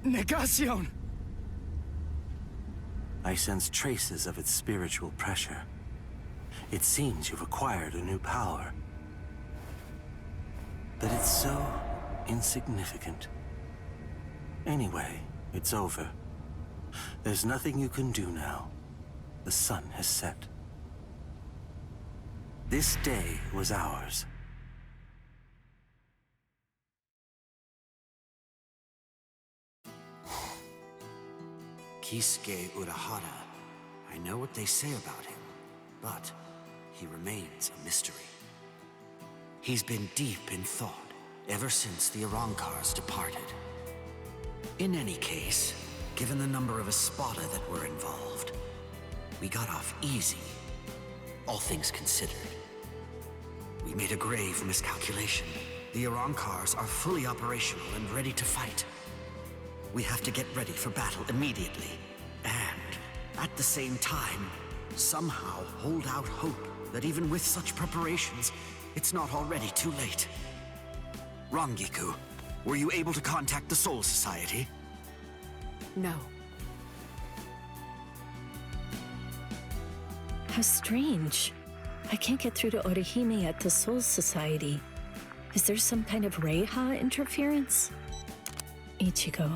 Negación! I sense traces of its spiritual pressure. It seems you've acquired a new power. But it's so insignificant. Anyway, it's over. There's nothing you can do now. The sun has set. This day was ours. Kisuke Urahara. I know what they say about him, but he remains a mystery. He's been deep in thought ever since the Arrancars departed. In any case, given the number of Espada that were involved, we got off easy, all things considered. We made a grave miscalculation. The Arrancars are fully operational and ready to fight. We have to get ready for battle immediately. And, at the same time, somehow hold out hope that even with such preparations, it's not already too late. Rangiku, were you able to contact the Soul Society? No. How strange. I can't get through to Orihime at the Soul Society. Is there some kind of Reiha interference? Ichigo.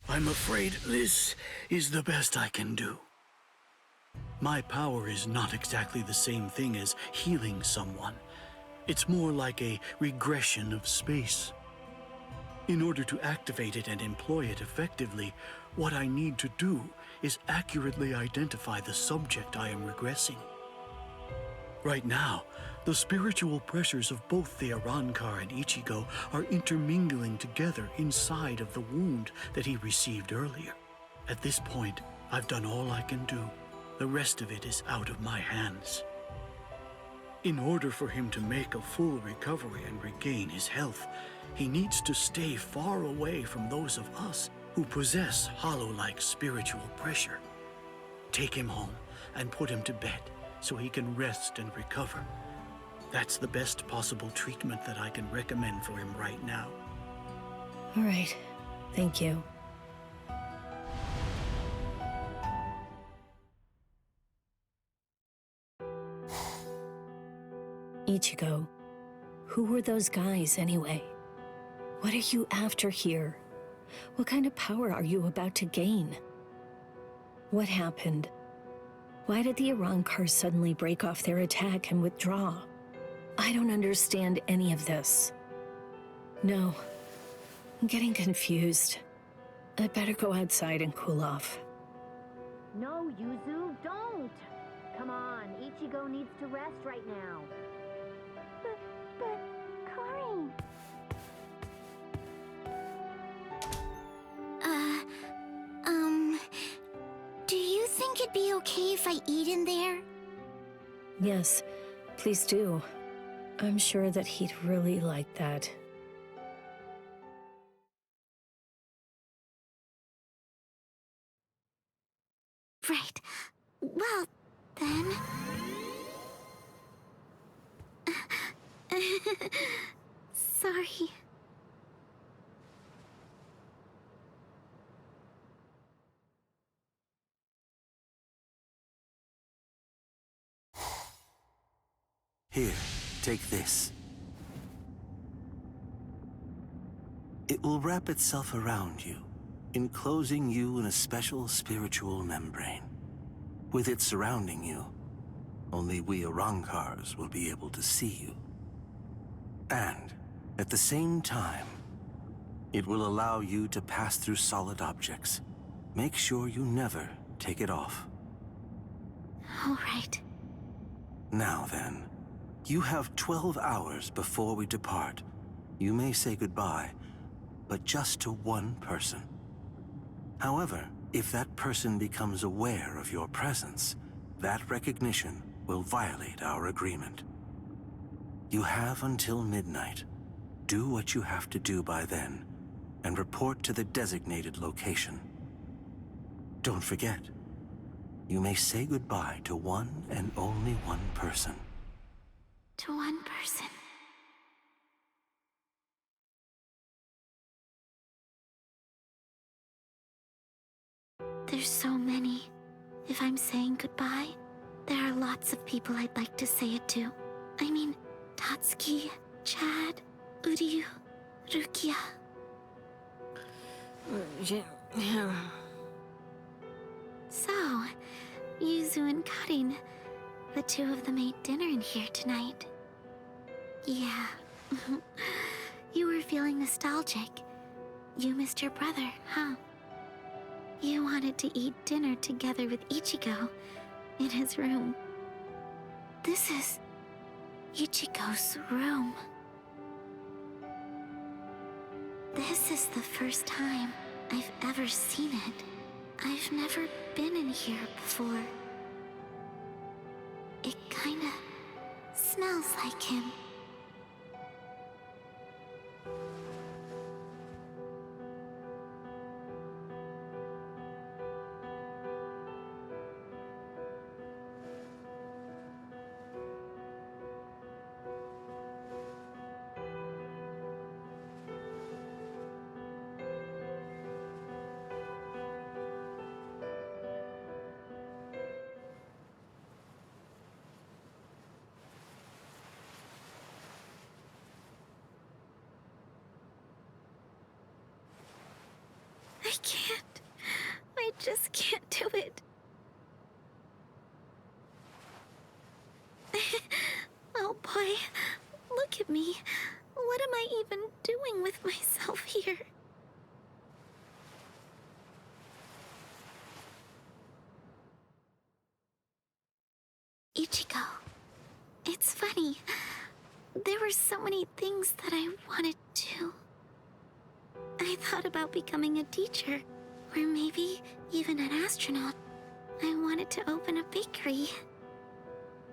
I'm afraid this is the best I can do. My power is not exactly the same thing as healing someone. It's more like a regression of space. In order to activate it and employ it effectively, what I need to do is accurately identify the subject I am regressing. Right now, the spiritual pressures of both the Arrancar and Ichigo are intermingling together inside of the wound that he received earlier. At this point, I've done all I can do. The rest of it is out of my hands. In order for him to make a full recovery and regain his health, he needs to stay far away from those of us who possess hollow-like spiritual pressure. Take him home and put him to bed so he can rest and recover. That's the best possible treatment that I can recommend for him right now. All right. Thank you. Ichigo, who were those guys anyway? What are you after here? What kind of power are you about to gain? What happened? Why did the Arrancars suddenly break off their attack and withdraw? I don't understand any of this. No, I'm getting confused. I'd better go outside and cool off. No, Yuzu, don't! Come on, Ichigo needs to rest right now. But, Karin... Do you think it'd be okay if I eat in there? Yes, please do. I'm sure that he'd really like that. Right. Well, then... Sorry. Here, take this. It will wrap itself around you, enclosing you in a special spiritual membrane. With it surrounding you, only we Arrancars will be able to see you. And, at the same time, it will allow you to pass through solid objects. Make sure you never take it off. All right. Now then, you have 12 hours before we depart. You may say goodbye, but just to one person. However, if that person becomes aware of your presence, that recognition will violate our agreement. You have until midnight. Do what you have to do by then, and report to the designated location. Don't forget, you may say goodbye to one and only one person. to one person. There's so many. If I'm saying goodbye, there are lots of people I'd like to say it to. I mean, Tatsuki, Chad, Uryu, Rukia. So, Yuzu and Karin, the two of them ate dinner in here tonight. Yeah. You were feeling nostalgic. You missed your brother, huh? You wanted to eat dinner together with Ichigo in his room. This is Ichigo's room. This is the first time I've ever seen it. I've never been in here before. It kinda smells like him. I can't. I just can't do it. Oh boy, look at me. What am I even doing with myself here? Ichigo, it's funny. There were so many things that I wanted to. I thought about becoming a teacher, or maybe even an astronaut. I wanted to open a bakery,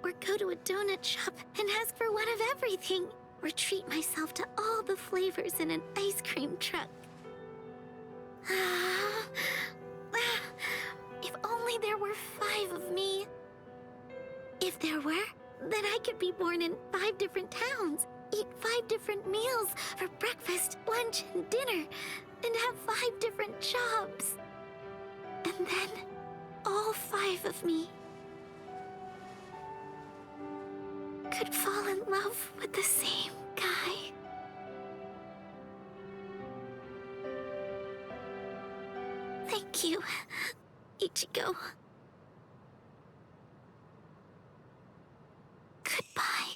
or go to a donut shop and ask for one of everything, or treat myself to all the flavors in an ice cream truck. If only there were 5 of me. If there were, then I could be born in 5 different towns, eat 5 different meals for breakfast, lunch, and dinner, and have 5 different jobs. And then, all 5 of me could fall in love with the same guy. Thank you, Ichigo. Goodbye.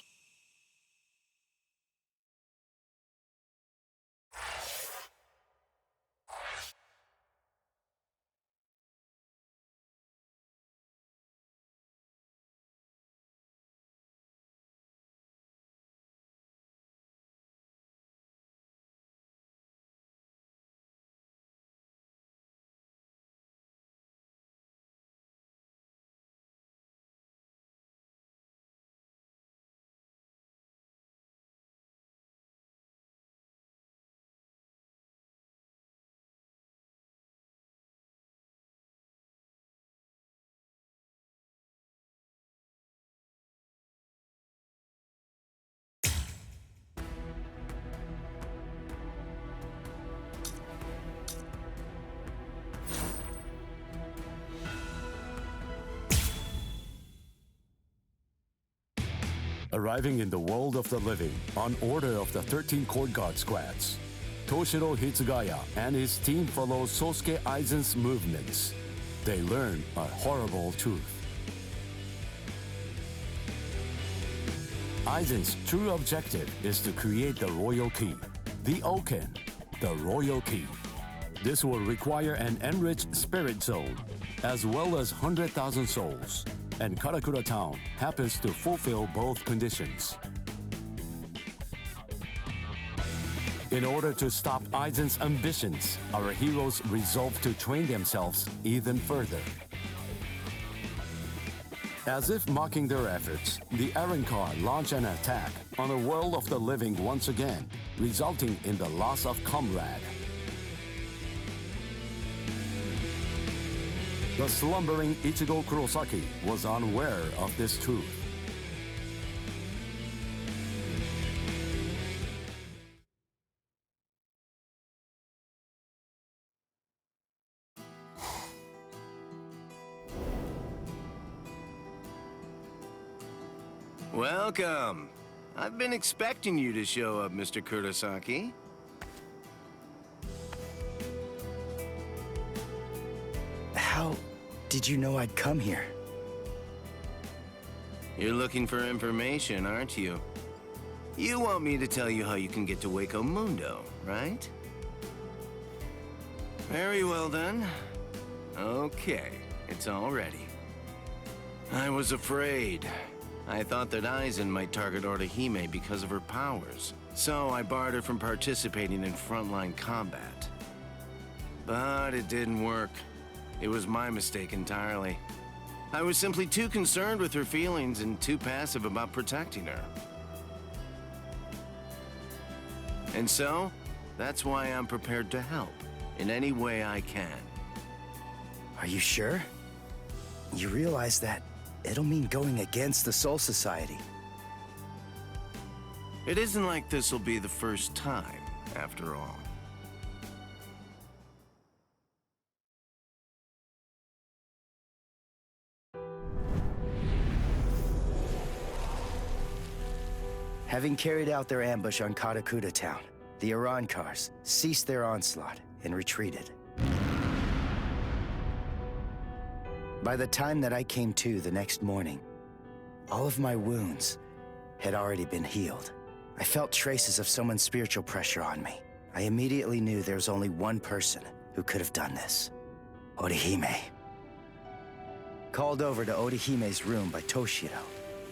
Arriving in the world of the living on order of the 13 Court Guard squads, Toshiro Hitsugaya and his team follow Sosuke Aizen's movements. They learn a horrible truth. Aizen's true objective is to create the Royal Key, the Oken, the Royal Key. This will require an enriched spirit zone, as well as 100,000 souls, and Karakura Town happens to fulfill both conditions. In order to stop Aizen's ambitions, our heroes resolve to train themselves even further. As if mocking their efforts, the Arrancar launch an attack on a world of the living once again, resulting in the loss of comrade. The slumbering Ichigo Kurosaki was unaware of this truth. Welcome. I've been expecting you to show up, Mr. Kurosaki. How did you know I'd come here? You're looking for information, aren't you? You want me to tell you how you can get to Waco Mundo, right? Very well then. Okay, it's all ready. I was afraid. I thought that Aizen might target Orihime because of her powers, so I barred her from participating in frontline combat. But it didn't work. It was my mistake entirely. I was simply too concerned with her feelings and too passive about protecting her. And so, that's why I'm prepared to help in any way I can. Are you sure? You realize that it'll mean going against the Soul Society. It isn't like this'll be the first time, after all. Having carried out their ambush on Katakuta Town, the Arankars ceased their onslaught and retreated. By the time that I came to the next morning, all of my wounds had already been healed. I felt traces of someone's spiritual pressure on me. I immediately knew there was only one person who could have done this: Orihime. Called over to Orihime's room by Toshiro,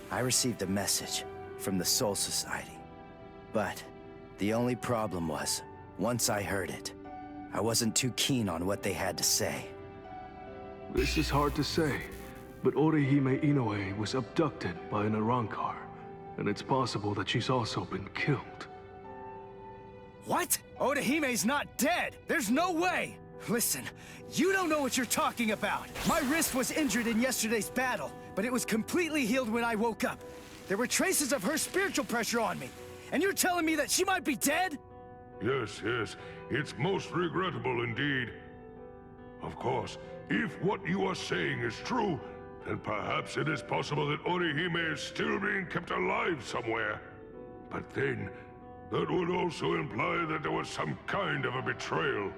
I received a message from the Soul Society. But the only problem was, once I heard it, I wasn't too keen on what they had to say. This is hard to say, but Orihime Inoue was abducted by an Arankar, and it's possible that she's also been killed. What? Orihime's not dead! There's no way! Listen, you don't know what you're talking about! My wrist was injured in yesterday's battle, but it was completely healed when I woke up. There were traces of her spiritual pressure on me, and you're telling me that she might be dead? Yes, it's most regrettable indeed. Of course, if what you are saying is true, then perhaps it is possible that Orihime is still being kept alive somewhere. But then, that would also imply that there was some kind of a betrayal.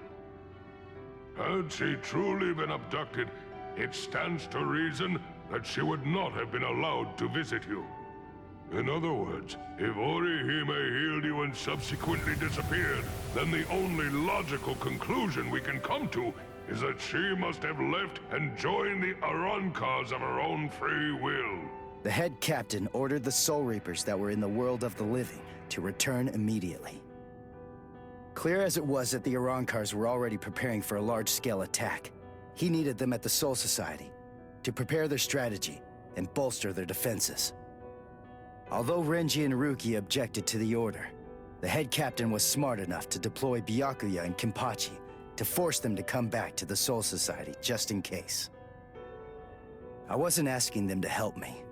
Had she truly been abducted, it stands to reason that she would not have been allowed to visit you. In other words, if Orihime healed you and subsequently disappeared, then the only logical conclusion we can come to is that she must have left and joined the Arankars of her own free will. The head captain ordered the Soul Reapers that were in the world of the living to return immediately. Clear as it was that the Arankars were already preparing for a large-scale attack, he needed them at the Soul Society to prepare their strategy and bolster their defenses. Although Renji and Ruki objected to the order, the head captain was smart enough to deploy Byakuya and Kenpachi to force them to come back to the Soul Society just in case. I wasn't asking them to help me.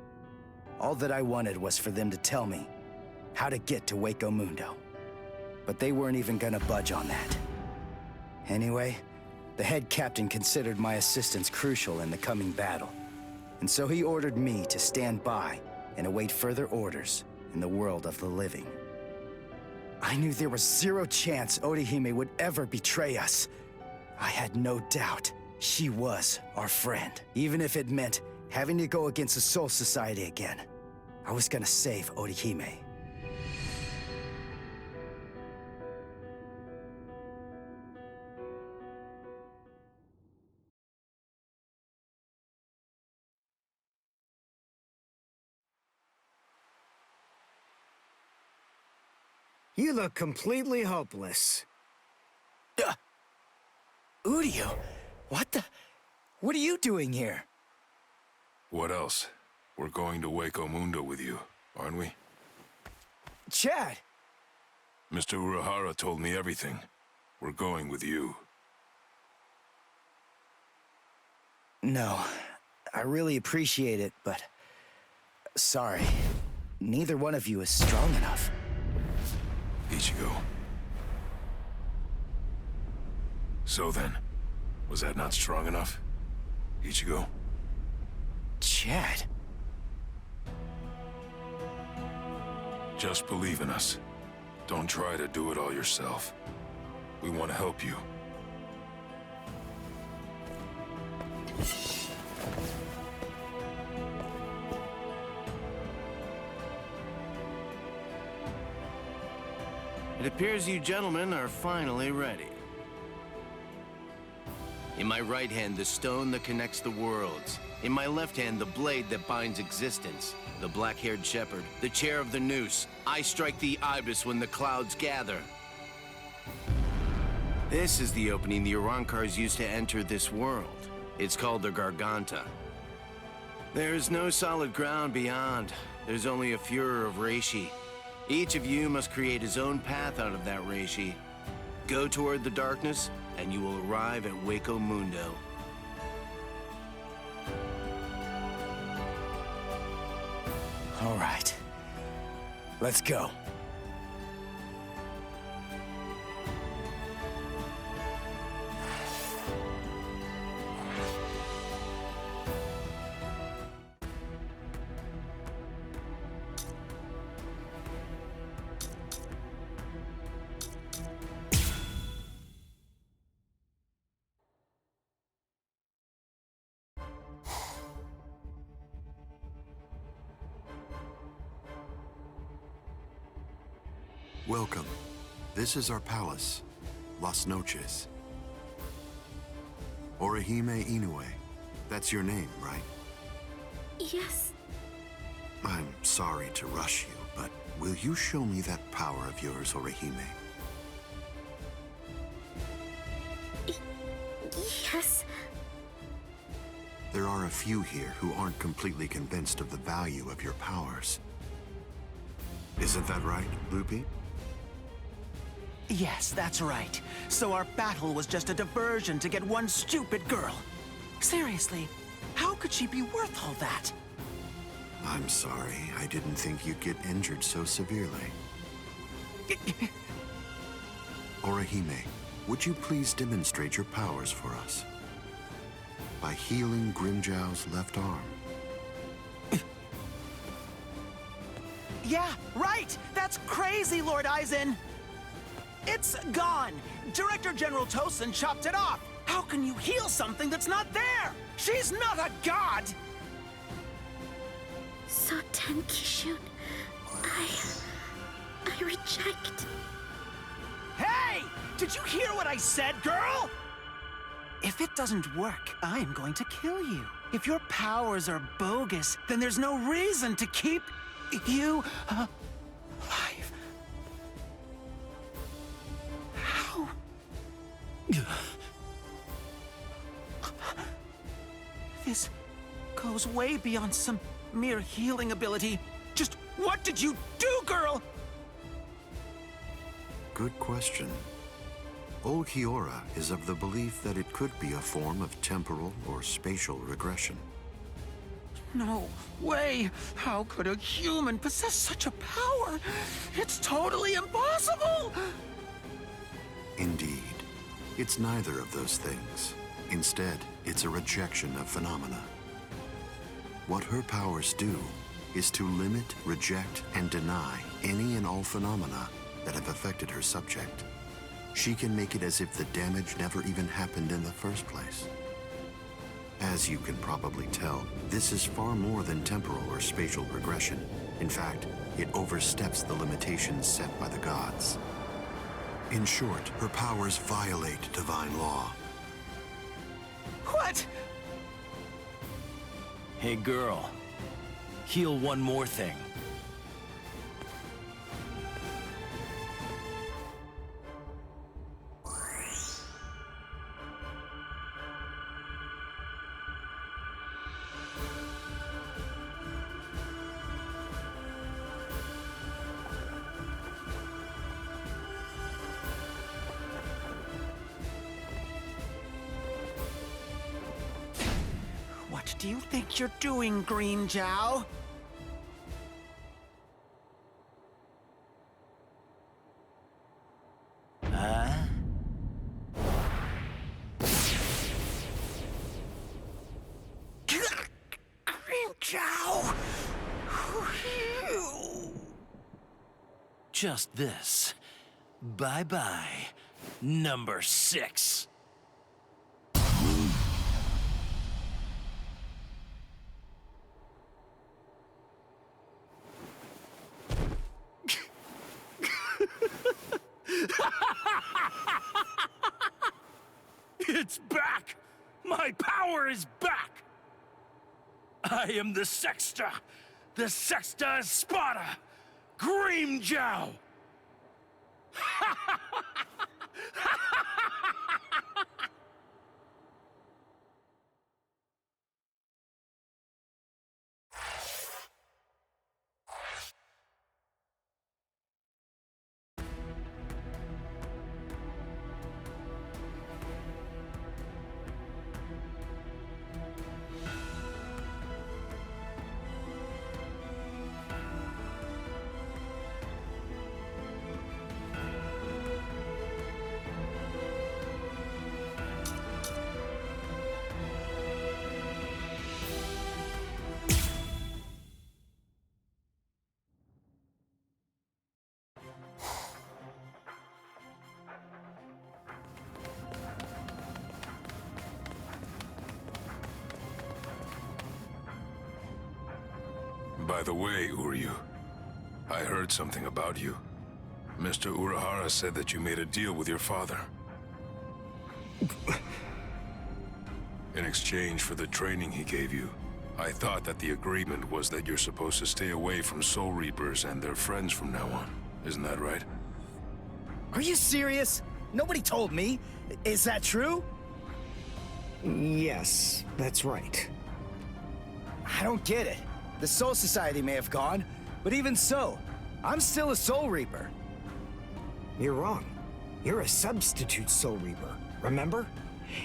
All that I wanted was for them to tell me how to get to Waco Mundo. But they weren't even gonna budge on that. Anyway, the head captain considered my assistance crucial in the coming battle, and so he ordered me to stand by and await further orders in the world of the living. I knew there was zero chance Orihime would ever betray us. I had no doubt she was our friend, even if it meant having to go against the Soul Society again. I was gonna save Orihime. You look completely hopeless. Udio, what are you doing here? What else? We're going to Waco Mundo with you, aren't we? Chad! Mr. Urahara told me everything. We're going with you. No, I really appreciate it, but... sorry. Neither one of you is strong enough. Ichigo. So then, was that not strong enough? Ichigo? Chad. Just believe in us. Don't try to do it all yourself. We want to help you. It appears you gentlemen are finally ready. In my right hand, the stone that connects the worlds. In my left hand, the blade that binds existence. The black-haired shepherd, the chair of the noose. I strike the ibis when the clouds gather. This is the opening the Arrancars used to enter this world. It's called the Garganta. There's no solid ground beyond. There's only a furor of Reishi. Each of you must create his own path out of that Reishi. Go toward the darkness, and you will arrive at Hueco Mundo. All right. Let's go. Welcome. This is our palace, Las Noches. Orihime Inoue. That's your name, right? Yes. I'm sorry to rush you, but will you show me that power of yours, Orihime? Yes. There are a few here who aren't completely convinced of the value of your powers. Isn't that right, Lupi? Yes, that's right. So our battle was just a diversion to get one stupid girl. Seriously, how could she be worth all that? I'm sorry. I didn't think you'd get injured so severely. Orihime, would you please demonstrate your powers for us? By healing Grimmjow's left arm. Yeah, right! That's crazy, Lord Aizen! It's gone! Director General Tosin chopped it off! How can you heal something that's not there? She's not a god! So Tenkishun, I reject. Hey! Did you hear what I said, girl? If it doesn't work, I'm going to kill you. If your powers are bogus, then there's no reason to keep you alive. How? This goes way beyond some mere healing ability. Just what did you do, girl? Good question. Old Kiora is of the belief that it could be a form of temporal or spatial regression. No way! How could a human possess such a power? It's totally impossible! Indeed. It's neither of those things. Instead, it's a rejection of phenomena. What her powers do is to limit, reject, and deny any and all phenomena that have affected her subject. She can make it as if the damage never even happened in the first place. As you can probably tell, this is far more than temporal or spatial regression. In fact, it oversteps the limitations set by the gods. In short, her powers violate divine law. What? Hey girl, heal one more thing. What do you think you're doing, Grimmjow? Grimmjow! just this. Bye-bye, number 6. It's back! My power is back! I am the Sexta Espada, Grimmjow! By the way, Uryu, I heard something about you. Mr. Urahara said that you made a deal with your father. In exchange for the training he gave you, I thought that the agreement was that you're supposed to stay away from Soul Reapers and their friends from now on. Isn't that right? Are you serious? Nobody told me. Is that true? Yes, that's right. I don't get it. The Soul Society may have gone, but even so, I'm still a Soul Reaper. You're wrong. You're a substitute Soul Reaper, remember?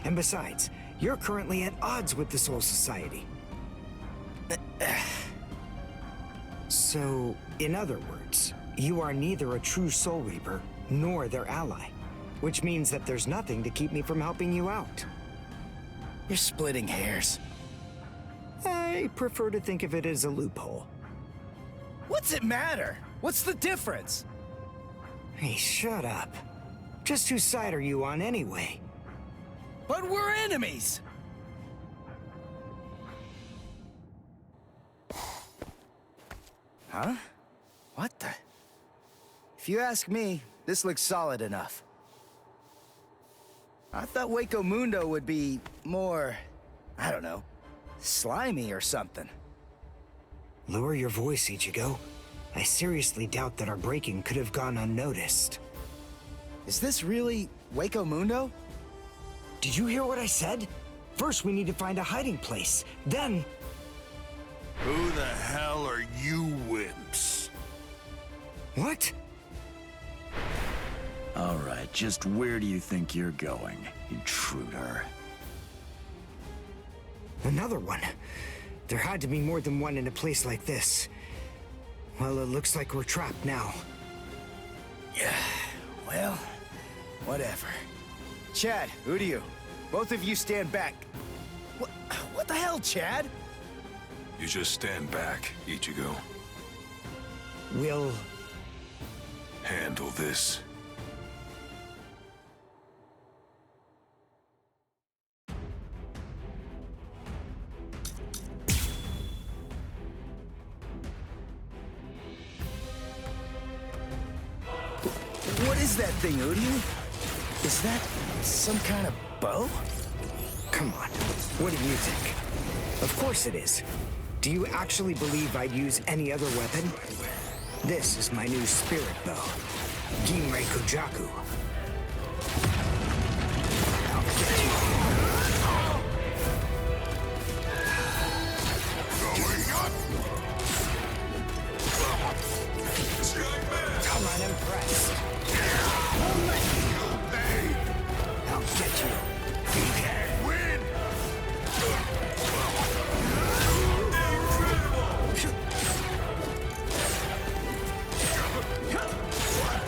And besides, you're currently at odds with the Soul Society. So, in other words, you are neither a true Soul Reaper nor their ally, which means that there's nothing to keep me from helping you out. You're splitting hairs. I prefer to think of it as a loophole. What's it matter? What's the difference? Hey, shut up. Just whose side are you on anyway? But we're enemies! Huh? What the? If you ask me, this looks solid enough. I thought Hueco Mundo would be more, I don't know, slimy or something. Lower your voice, Ichigo. I seriously doubt that our breaking could have gone unnoticed. Is this really Hueco Mundo? Did you hear what I said? First, we need to find a hiding place. Then... Who the hell are you wimps? What? All right, just where do you think you're going, intruder? Another one. There had to be more than one in a place like this. Well, it looks like we're trapped now. Yeah, well, whatever. Chad, Uryu, both of you stand back. What the hell, Chad? You just stand back, Ichigo. We'll... handle this. What is that thing, Uryu? Is that some kind of bow? Come on, what do you think? Of course it is. Do you actually believe I'd use any other weapon? This is my new spirit bow, Ginrei Kojaku. Come on, impress. I'll get you. You can't win!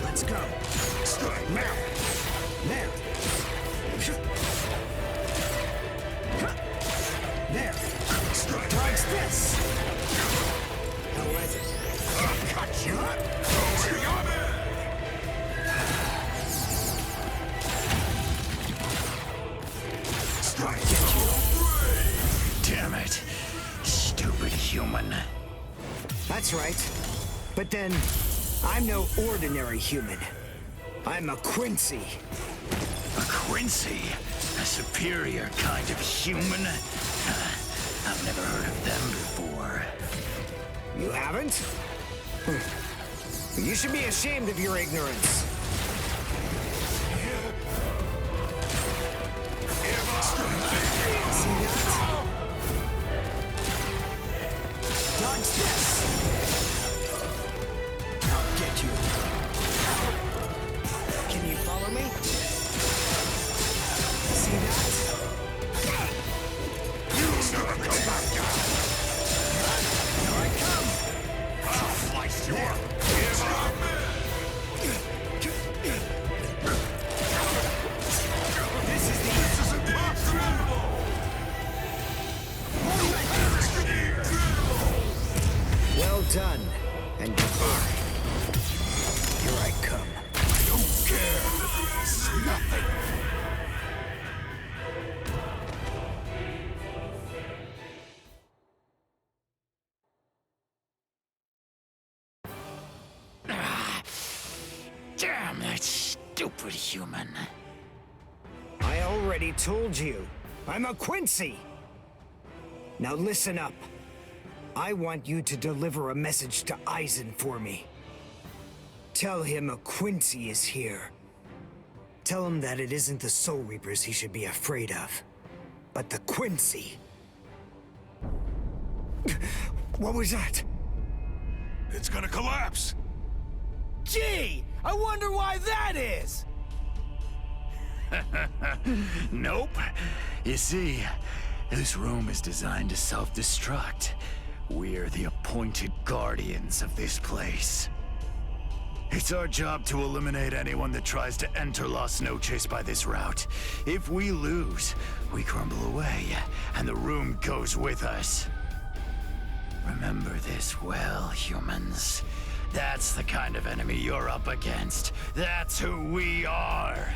Let's go. Strike now. There. There. Strike. Dodge this. How was it? I'll cut you up. Going up. Damn it. Stupid human. That's right. But then, I'm no ordinary human. I'm a Quincy. A Quincy? A superior kind of human? I've never heard of them before. You haven't? You should be ashamed of your ignorance. Dodge this! I'll get you. Can you follow me? See that? You never come back down! Here I come! I'll slice you up! Give up! This is impossible! Well done, and goodbye. Here I come. I don't care! This is nothing! Damn that stupid human. I already told you, I'm a Quincy! Now listen up. I want you to deliver a message to Eisen for me. Tell him a Quincy is here. Tell him that it isn't the Soul Reapers he should be afraid of, but the Quincy. What was that? It's gonna collapse! Gee! I wonder why that is! Nope. You see, this room is designed to self-destruct. We're the appointed guardians of this place. It's our job to eliminate anyone that tries to enter Las Noches by this route. If we lose, we crumble away, and the room goes with us. Remember this well, humans. That's the kind of enemy you're up against. That's who we are.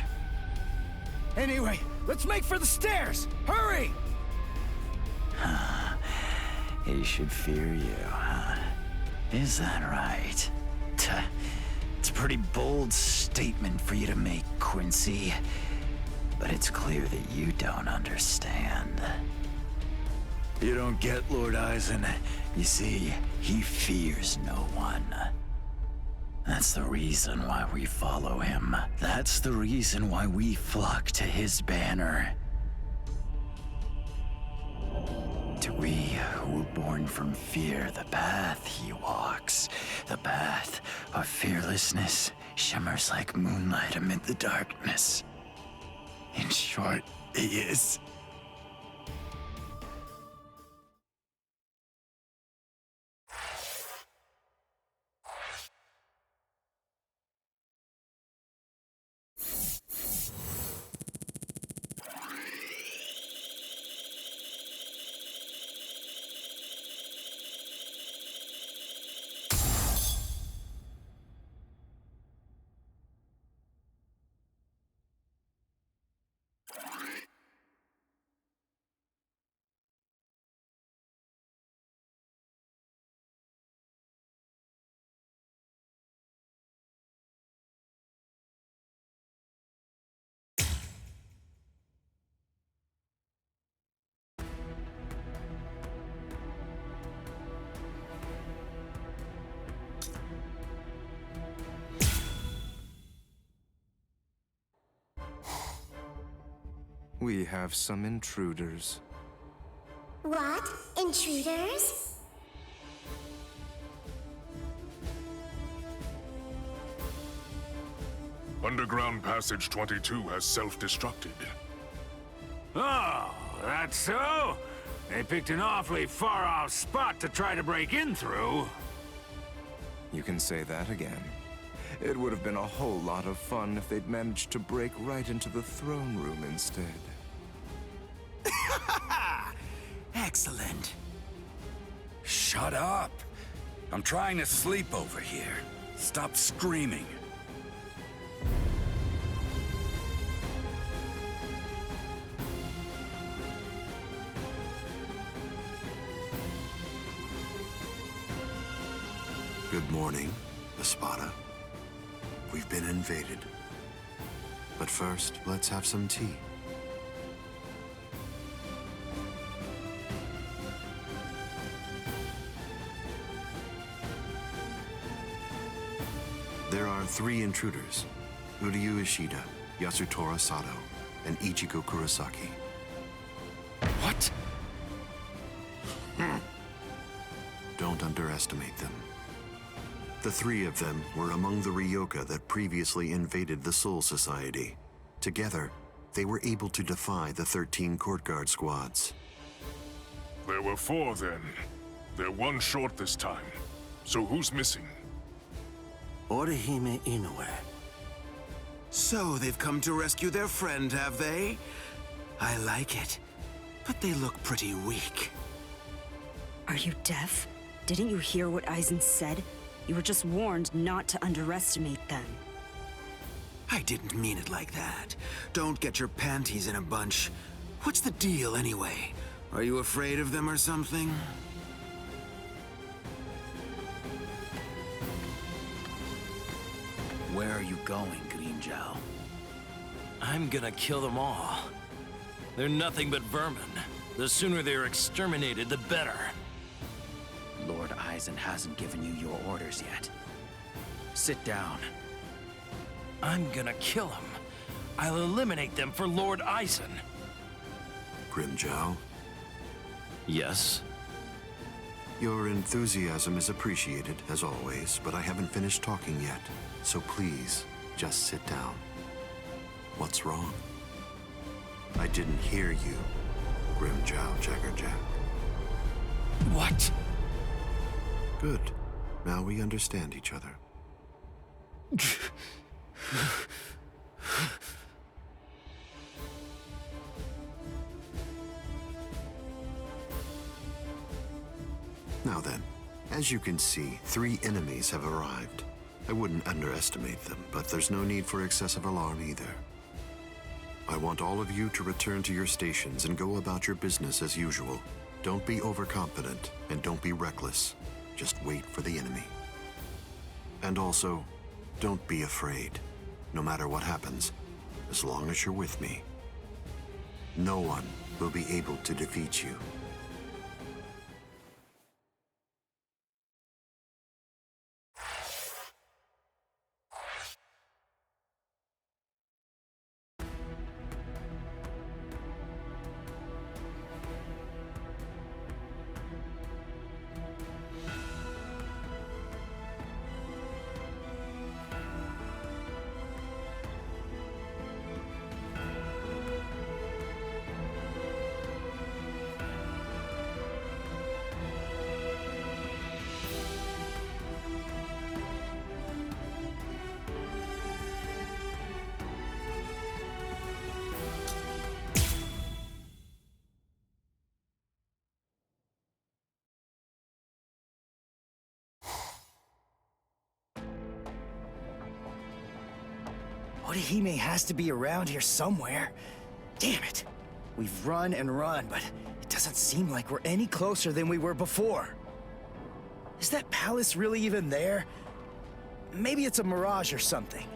Anyway, let's make for the stairs! Hurry! He should fear you, huh? Is that right? It's a pretty bold statement for you to make, Quincy. But it's clear that you don't understand. You don't get Lord Eisen. You see, he fears no one. That's the reason why we follow him. That's the reason why we flock to his banner. To we who were born from fear, the path he walks, the path of fearlessness, shimmers like moonlight amid the darkness. In short, he is... We have some intruders. What? Intruders? Underground Passage 22 has self-destructed. Oh, that's so? They picked an awfully far-off spot to try to break in through. You can say that again. It would have been a whole lot of fun if they'd managed to break right into the throne room instead. Excellent. Shut up! I'm trying to sleep over here. Stop screaming. Good morning, Espada. We've been invaded. But first, let's have some tea. There are 3 intruders: Uryu Ishida, Yasutora Sato, and Ichigo Kurosaki. What? Don't underestimate them. The 3 of them were among the Ryoka that previously invaded the Soul Society. Together, they were able to defy the 13 Court Guard squads. There were 4 then. They're 1 short this time. So who's missing? Orihime Inoue. So they've come to rescue their friend, have they? I like it. But they look pretty weak. Are you deaf? Didn't you hear what Aizen said? You were just warned not to underestimate them. I didn't mean it like that. Don't get your panties in a bunch. What's the deal, anyway? Are you afraid of them or something? Where are you going, Grimmjow? I'm gonna kill them all. They're nothing but vermin. The sooner they're exterminated, the better. Lord Aizen hasn't given you your orders yet. Sit down. I'm gonna kill them. I'll eliminate them for Lord Aizen. Grimmjow? Yes? Your enthusiasm is appreciated, as always, but I haven't finished talking yet. So please, just sit down. What's wrong? I didn't hear you, Grimmjow Jaggerjack. What? Good. Now we understand each other. Now then, as you can see, 3 enemies have arrived. I wouldn't underestimate them, but there's no need for excessive alarm either. I want all of you to return to your stations and go about your business as usual. Don't be overconfident, and don't be reckless. Just wait for the enemy. And also, don't be afraid. No matter what happens, as long as you're with me, no one will be able to defeat you. Orihime has to be around here somewhere. Damn it! We've run and run, but it doesn't seem like we're any closer than we were before. Is that palace really even there? Maybe it's a mirage or something.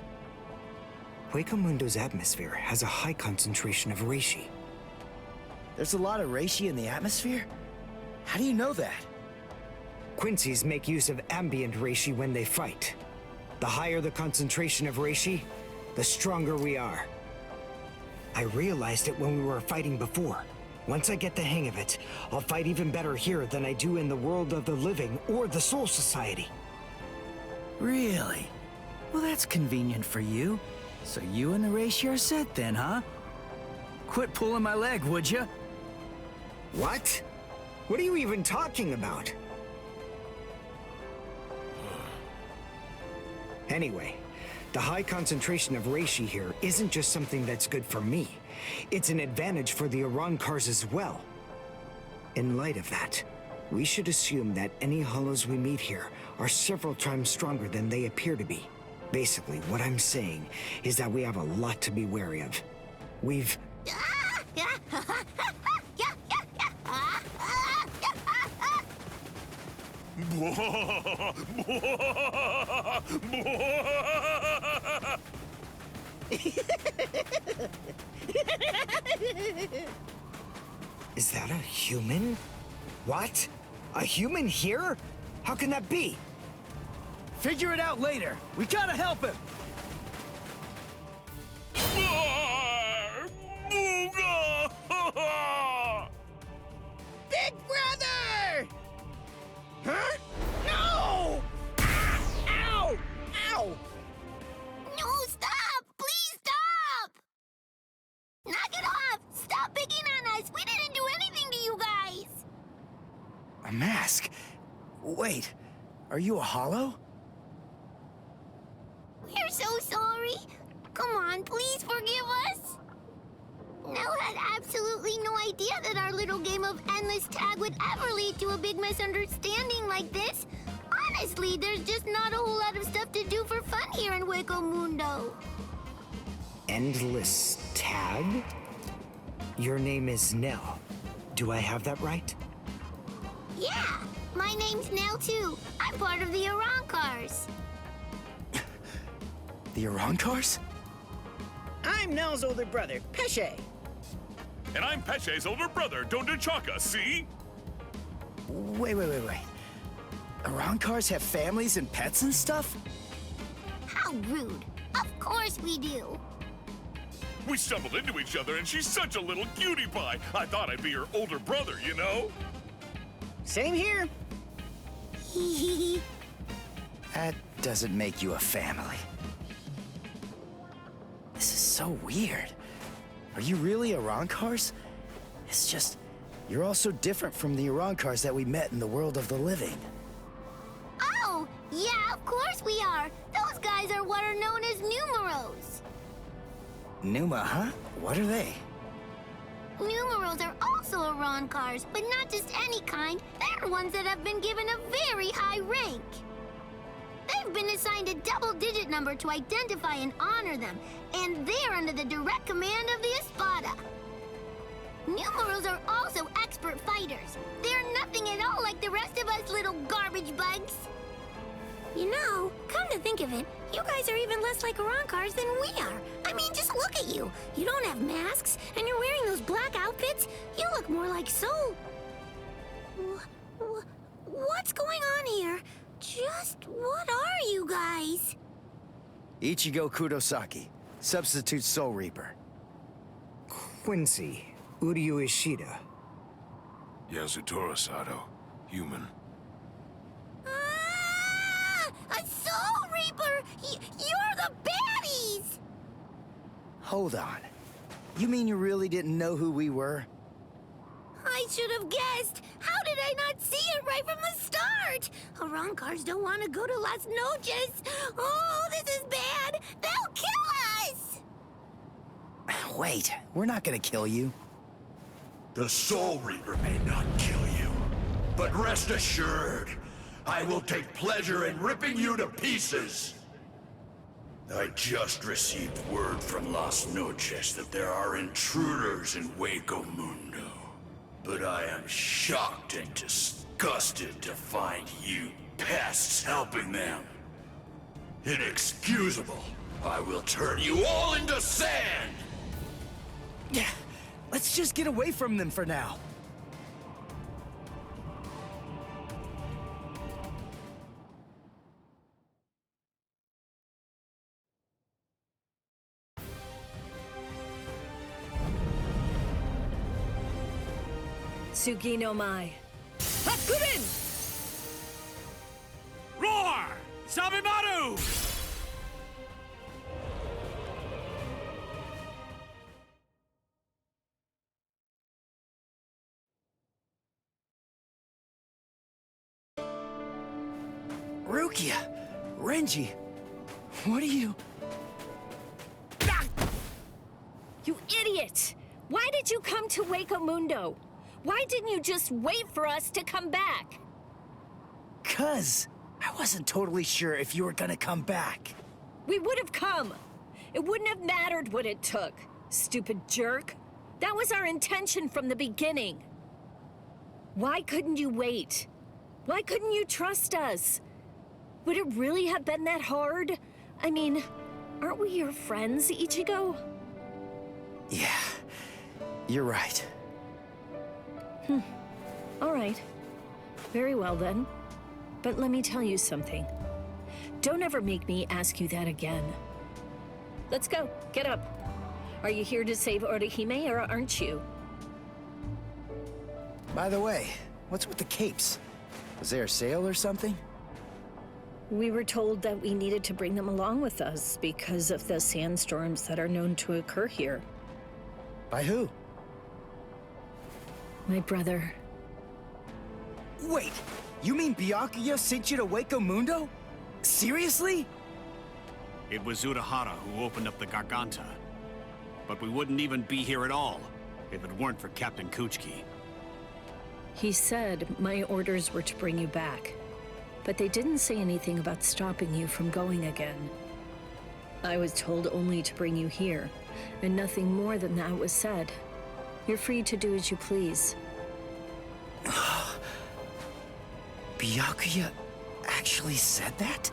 Huecamundo's atmosphere has a high concentration of reishi. There's a lot of reishi in the atmosphere? How do you know that? Quincy's make use of ambient reishi when they fight. The higher the concentration of reishi, the stronger we are. I realized it when we were fighting before. Once I get the hang of it, I'll fight even better here than I do in the world of the living or the Soul Society. Really? Well, that's convenient for you. So you and the reishi are set then, huh? Quit pulling my leg, would you? What? What are you even talking about? Anyway, the high concentration of reishi here isn't just something that's good for me. It's an advantage for the Arrancars as well. In light of that, we should assume that any hollows we meet here are several times stronger than they appear to be. Basically, what I'm saying is that we have a lot to be wary of. We've... Is that a human? What? A human here? How can that be? Figure it out later. We gotta help him. Big brother! Huh? No! Ow! Ow! No, stop! Please stop! Knock it off! Stop picking on us! We didn't do anything to you guys! A mask? Wait, are you a hollow? We're so sorry. Come on, please forgive us. Nell had absolutely no idea that our little game of endless tag would ever lead to a big misunderstanding like this. Honestly, there's just not a whole lot of stuff to do for fun here in Hueco Mundo. Endless tag? Your name is Nell. Do I have that right? Yeah, my name's Nell too. I'm part of the Arancars. The Arancars? I'm Nell's older brother, Pesce. And I'm Pesce's older brother, Dondechaka, see? Wait. Arancars have families and pets and stuff? How rude. Of course we do. We stumbled into each other and she's such a little cutie pie. I thought I'd be her older brother, you know? Same here. That doesn't make you a family. This is so weird. Are you really Arancars? It's just, you're all so different from the Arancars that we met in the world of the living. Oh, yeah, of course we are. Those guys are what are known as numeros. Numa, huh? What are they? Numeros are also Arancars, but not just any kind. They're ones that have been given a very high rank. They've been assigned a double-digit number to identify and honor them, and they're under the direct command of the Espada. Numerals are also expert fighters. They're nothing at all like the rest of us little garbage bugs. You know, come to think of it, you guys are even less like Arancars than we are. I mean, just look at you. You don't have masks, and you're wearing those black outfits. You look more like Soul. What's going on here? Just what are you guys? Ichigo Kurosaki, substitute Soul Reaper. Quincy, Uryu Ishida. Yasutora Sato, human. A Soul Reaper! You're the baddies! Hold on. You mean you really didn't know who we were? I should have guessed. How did I not see it right from the start? Arancars don't want to go to Las Noches. Oh, this is bad. They'll kill us. Wait, we're not gonna kill you. The Soul Reaper may not kill you, but rest assured, I will take pleasure in ripping you to pieces. I just received word from Las Noches that there are intruders in Hueco Mundo. But I am shocked and disgusted to find you pests helping them. Inexcusable. I will turn you all into sand! Yeah, let's just get away from them for now. Tsugi no Mai. Hakurin! Roar! Sabimaru! Rukia! Renji! What are you... You idiot! Why did you come to Hueco Mundo? Why didn't you just wait for us to come back? 'Cause I wasn't totally sure if you were gonna come back. We would have come. It wouldn't have mattered what it took, stupid jerk. That was our intention from the beginning. Why couldn't you wait? Why couldn't you trust us? Would it really have been that hard? I mean, aren't we your friends, Ichigo? Yeah, you're right. All right. Very well then. But let me tell you something. Don't ever make me ask you that again. Let's go. Get up. Are you here to save Orihime or aren't you? By the way, what's with the capes? Was there a sale or something? We were told that we needed to bring them along with us because of the sandstorms that are known to occur here. By who? My brother. Wait, you mean Byakuya sent you to Hueco Mundo? Seriously? It was Urahara who opened up the Garganta. But we wouldn't even be here at all if it weren't for Captain Kuchiki. He said my orders were to bring you back, but they didn't say anything about stopping you from going again. I was told only to bring you here, and nothing more than that was said. You're free to do as you please. Byakuya actually said that?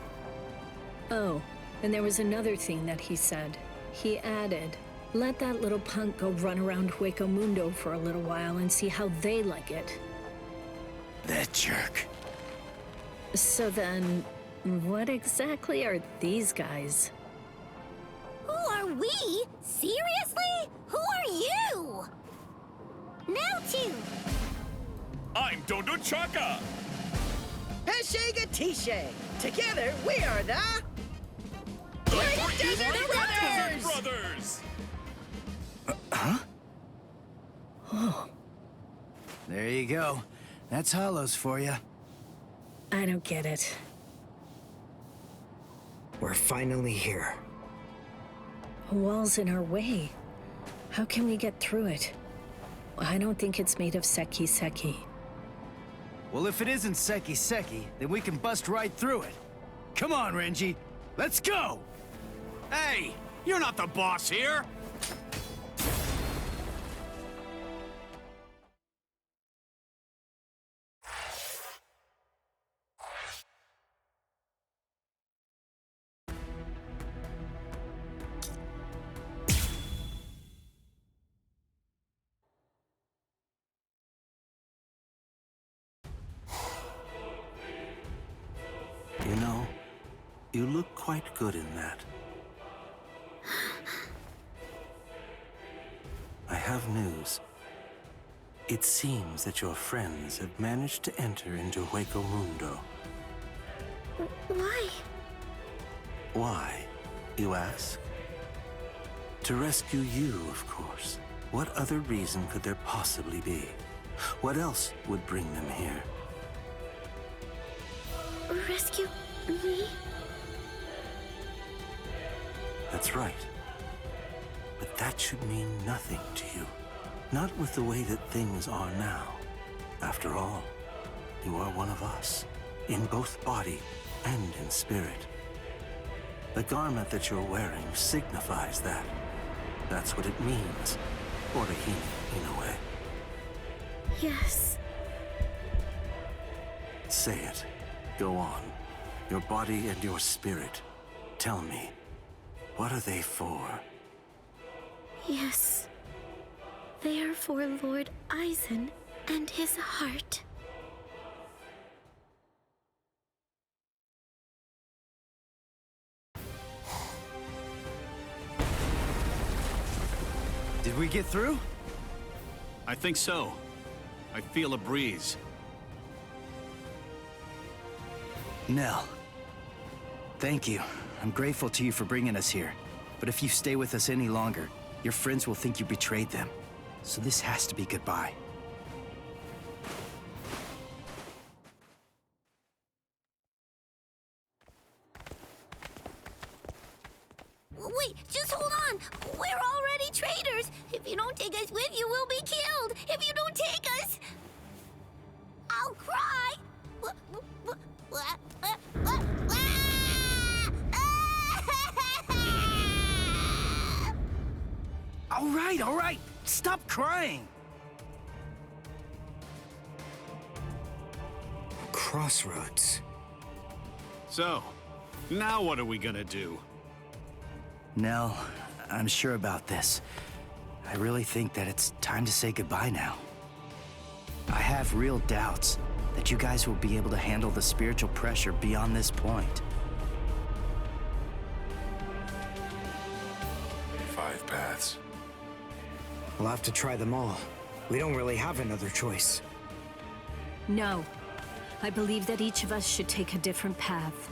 Oh, and there was another thing that he said. He added, let that little punk go run around Hueco Mundo for a little while and see how they like it. That jerk. So then, what exactly are these guys? Who are we? Seriously? Who are you? Now two. I'm Dodo Chaka. Heshega Tishe. Together, we are the... Desert Brothers! Huh? Oh. There you go. That's Hollows for you. I don't get it. We're finally here. A wall's in our way. How can we get through it? I don't think it's made of Seki. Well, if it isn't Seki, then we can bust right through it. Come on, Renji. Let's go! Hey! You're not the boss here! You know, you look quite good in that. I have news. It seems that your friends have managed to enter into Hueco Mundo. Why? Why, you ask? To rescue you, of course. What other reason could there possibly be? What else would bring them here? Rescue me? That's right. But that should mean nothing to you. Not with the way that things are now. After all, you are one of us, in both body and in spirit. The garment that you're wearing signifies that. That's what it means, Orihime, in a way. Yes. Say it. Go on. Your body and your spirit. Tell me, what are they for? Yes. They are for Lord Aizen and his heart. Did we get through? I think so. I feel a breeze. Nell. Thank you. I'm grateful to you for bringing us here. But if you stay with us any longer, your friends will think you betrayed them. So this has to be goodbye. Wait, just hold on! We're already traitors! If you don't take us with you, we'll be killed! If you don't take us... I'll cry! All right! Stop crying! crossroads. So, now what are we gonna do? Nell, I'm sure about this. I really think that it's time to say goodbye now. I have real doubts that you guys will be able to handle the spiritual pressure beyond this point. 5 paths. We'll have to try them all. We don't really have another choice. No. I believe that each of us should take a different path.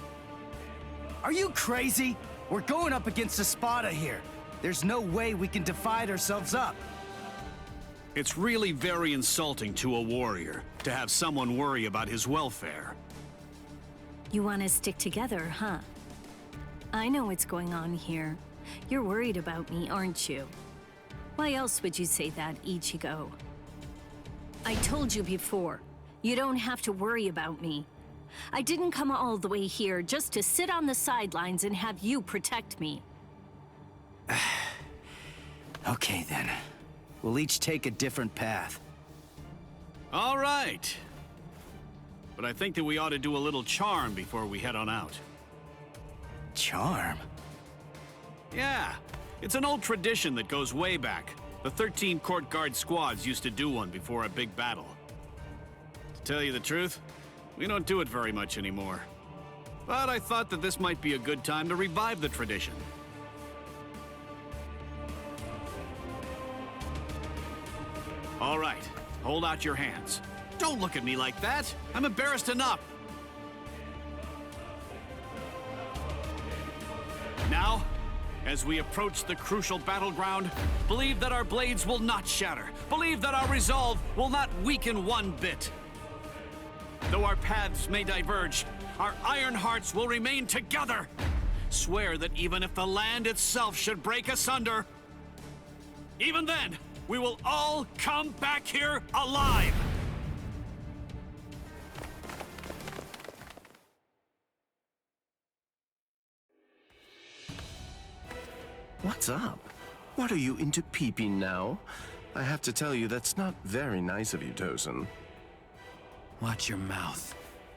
Are you crazy? We're going up against Espada here. There's no way we can divide ourselves up. It's really very insulting to a warrior to have someone worry about his welfare. You want to stick together, huh? I know what's going on here. You're worried about me, aren't you? Why else would you say that, Ichigo? I told you before, you don't have to worry about me. I didn't come all the way here just to sit on the sidelines and have you protect me. Okay then. We'll each take a different path. All right. But I think that we ought to do a little charm before we head on out. Charm? Yeah. It's an old tradition that goes way back. The 13 court guard squads used to do one before a big battle. To tell you the truth, we don't do it very much anymore. But I thought that this might be a good time to revive the tradition. All right, hold out your hands. Don't look at me like that. I'm embarrassed enough. Now, as we approach the crucial battleground, believe that our blades will not shatter. Believe that our resolve will not weaken one bit. Though our paths may diverge, our iron hearts will remain together. Swear that even if the land itself should break asunder, even then, we will all come back here alive! What's up? What are you into peeping now? I have to tell you, that's not very nice of you, Tosin. Watch your mouth.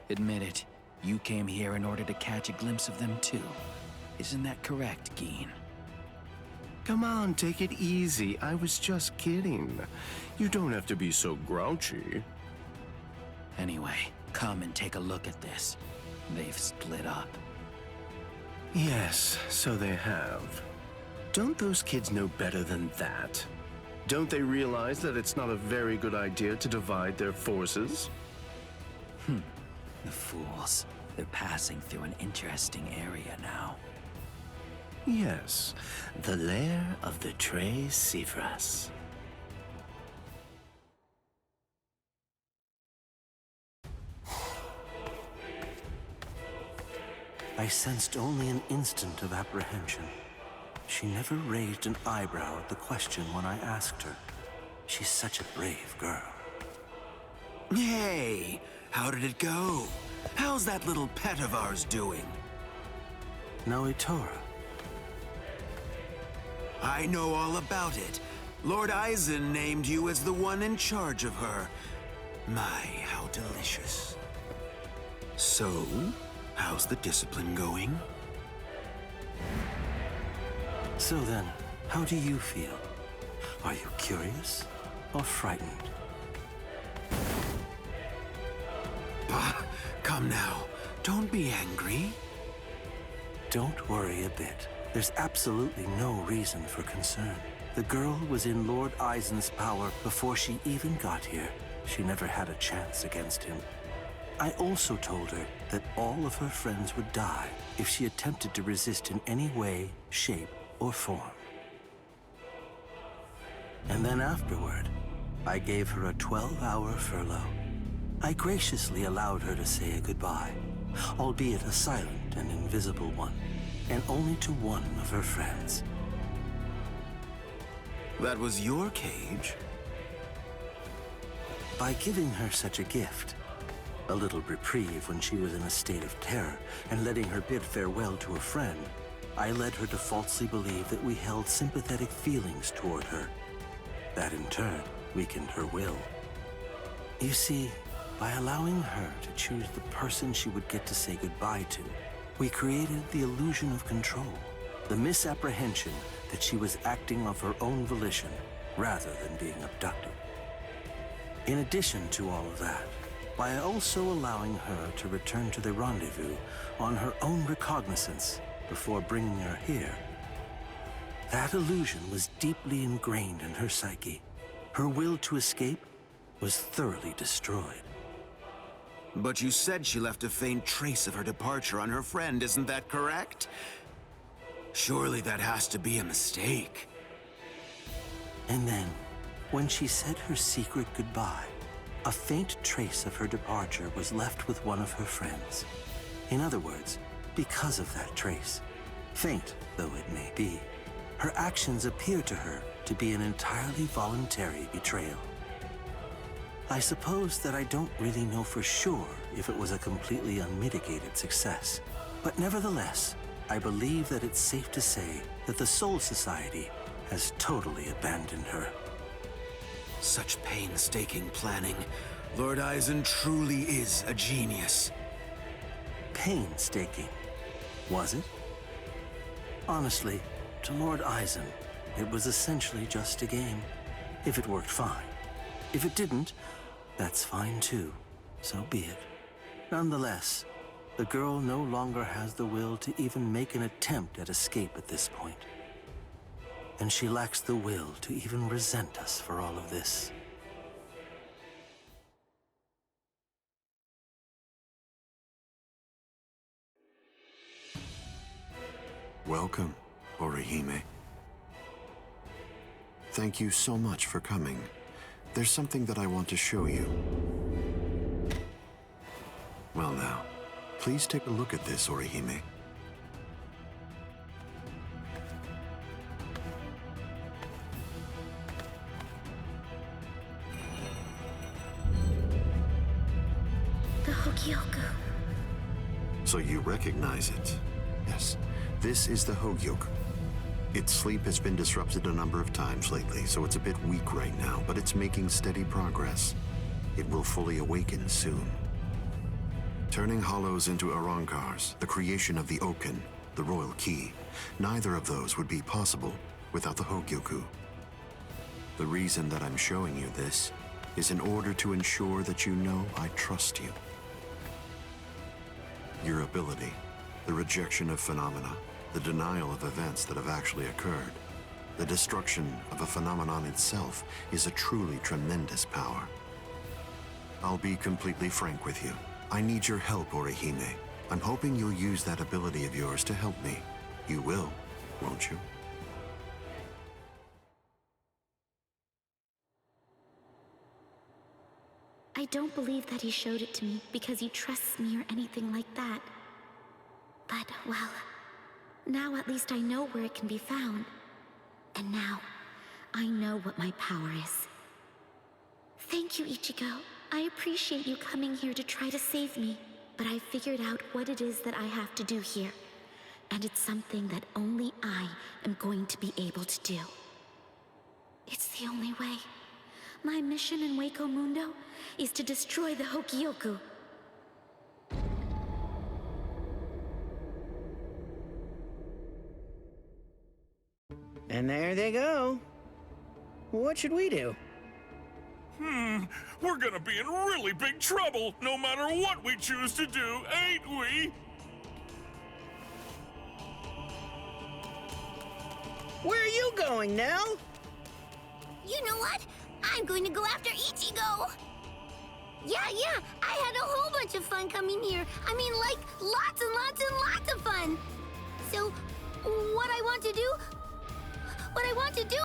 Admit it. You came here in order to catch a glimpse of them too. Isn't that correct, Geen? Come on, take it easy. I was just kidding. You don't have to be so grouchy. Anyway, come and take a look at this. They've split up. Yes, so they have. Don't those kids know better than that? Don't they realize that it's not a very good idea to divide their forces? The fools. They're passing through an interesting area now. Yes, the lair of the Tres Cifras. I sensed only an instant of apprehension. She never raised an eyebrow at the question when I asked her. She's such a brave girl. Hey, how did it go? How's that little pet of ours doing? Noitora. I know all about it. Lord Aizen named you as the one in charge of her. My, how delicious. So, how's the discipline going? So then, how do you feel? Are you curious or frightened? Bah, come now. Don't be angry. Don't worry a bit. There's absolutely no reason for concern. The girl was in Lord Aizen's power before she even got here. She never had a chance against him. I also told her that all of her friends would die if she attempted to resist in any way, shape, or form. And then afterward, I gave her a 12-hour furlough. I graciously allowed her to say a goodbye, albeit a silent and invisible one, and only to one of her friends. That was your cage? By giving her such a gift, a little reprieve when she was in a state of terror, and letting her bid farewell to a friend, I led her to falsely believe that we held sympathetic feelings toward her. That in turn weakened her will. You see, By allowing her to choose the person she would get to say goodbye to, we created the illusion of control, the misapprehension that she was acting of her own volition rather than being abducted. In addition to all of that, by also allowing her to return to the rendezvous on her own recognizance before bringing her here, that illusion was deeply ingrained in her psyche. Her will to escape was thoroughly destroyed. But you said she left a faint trace of her departure on her friend, isn't that correct? Surely that has to be a mistake. And then, when she said her secret goodbye, a faint trace of her departure was left with one of her friends. In other words, because of that trace, faint though it may be, her actions appear to her to be an entirely voluntary betrayal. I suppose that I don't really know for sure if it was a completely unmitigated success, but nevertheless, I believe that it's safe to say that the Soul Society has totally abandoned her. Such painstaking planning. Lord Eisen truly is a genius. Painstaking, was it? Honestly, to Lord Eisen, it was essentially just a game. If it worked, fine. If it didn't, that's fine too. So be it. Nonetheless, the girl no longer has the will to even make an attempt at escape at this point. And she lacks the will to even resent us for all of this. Welcome, Orihime. Thank you so much for coming. There's something that I want to show you. Well now, please take a look at this, Orihime. The Hogyoku. So you recognize it? Yes, this is the Hogyoku. Its sleep has been disrupted a number of times lately, so it's a bit weak right now, but it's making steady progress. It will fully awaken soon. Turning hollows into Arrancars, the creation of the Oken, the Royal Key, neither of those would be possible without the Hogyoku. The reason that I'm showing you this is in order to ensure that you know I trust you. Your ability, the rejection of phenomena, the denial of events that have actually occurred, the destruction of a phenomenon itself is a truly tremendous power. I'll be completely frank with you. I need your help, Orihime. I'm hoping you'll use that ability of yours to help me. You will, won't you? I don't believe that he showed it to me because he trusts me or anything like that. But, well, now at least I know where it can be found. And now, I know what my power is. Thank you, Ichigo. I appreciate you coming here to try to save me, but I figured out what it is that I have to do here. And it's something that only I am going to be able to do. It's the only way. My mission in Hueco Mundo is to destroy the Hogyoku. And there they go. What should we do? We're gonna be in really big trouble, no matter what we choose to do, ain't we? Where are you going, Nell? You know what? I'm going to go after Ichigo! Yeah, I had a whole bunch of fun coming here. I mean, like, lots and lots and lots of fun! So, what I want to do